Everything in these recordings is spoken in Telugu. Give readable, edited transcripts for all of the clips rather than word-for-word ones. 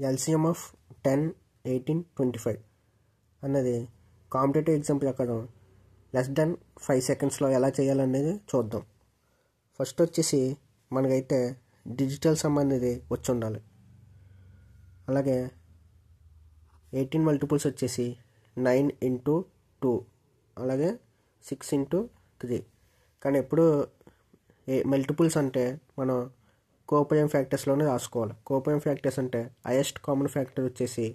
ఎల్సిఎం ఆఫ్ 10, 18, 25 అన్నది కాంపిటేటివ్ ఎగ్జామ్ ప్రకారం <5 secondsలో ఎలా చేయాలనేది చూద్దాం. ఫస్ట్ వచ్చేసి మనకైతే డిజిటల్ సమ్ అనేది వచ్చి ఉండాలి. అలాగే 18 మల్టిపుల్స్ వచ్చేసి 9 into 2, అలాగే 6 into 3. కానీ ఎప్పుడు మల్టిపుల్స్ అంటే మనం కోప్రైమ్ ఫ్యాక్టర్స్లోనే రాసుకోవాలి. కోప్రైమ్ ఫ్యాక్టర్స్ అంటే హైయెస్ట్ కామన్ ఫ్యాక్టర్ వచ్చేసి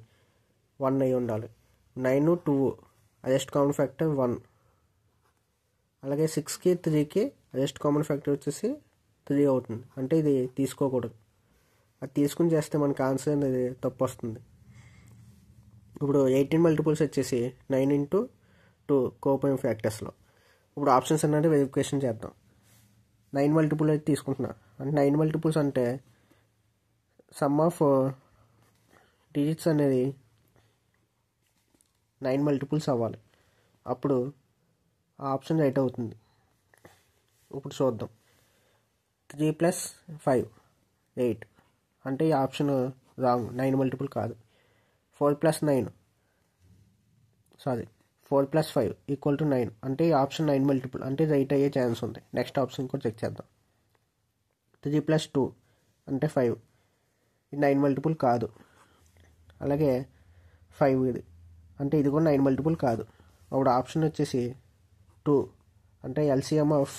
1 అయి ఉండాలి. 9, 2 హైయెస్ట్ కామన్ ఫ్యాక్టర్ 1. అలాగే 6కి 3కి హైయెస్ట్ కామన్ ఫ్యాక్టర్ వచ్చేసి 3 అవుతుంది. అంటే ఇది తీసుకోకూడదు. అది తీసుకుని చేస్తే మనకు ఆన్సర్ అనేది తప్పు వస్తుంది. ఇప్పుడు 18 మల్టిపుల్స్ వచ్చేసి 9 into 2 కోప్రైమ్ ఫ్యాక్టర్స్లో. ఇప్పుడు ఆప్షన్స్ అనేది వెరిఫికేషన్ చేద్దాం. 9 మల్టిపుల్ అయితే తీసుకుంటున్నా. అంటే 9 మల్టిపుల్స్ అంటే సమ్ ఆఫ్ డిజిట్స్ అనేది 9 మల్టిపుల్స్ అవ్వాలి. అప్పుడు ఆ ఆప్షన్ రైట్ అవుతుంది. ఇప్పుడు చూద్దాం. 3 + 5 8 అంటే ఈ ఆప్షన్ రాంగ్, 9 మల్టిపుల్ కాదు. 4 + 5 = 9 అంటే ఈ ఆప్షన్ 9 మల్టిపుల్, అంటే రైట్ అయ్యే ఛాన్స్ ఉంది. నెక్స్ట్ ఆప్షన్ కూడా చెక్ చేద్దాం. 3 + 2 అంటే 5, ఇది 9 మల్టిపుల్ కాదు. అలాగే 5 ఇది, అంటే ఇది కూడా 9 మల్టిపుల్ కాదు. అప్పుడు ఆప్షన్ వచ్చేసి 2 అంటే ఎల్సిఎం ఆఫ్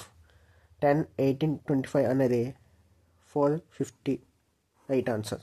10, 18, 25 అనేది 450 రైట్ ఆన్సర్.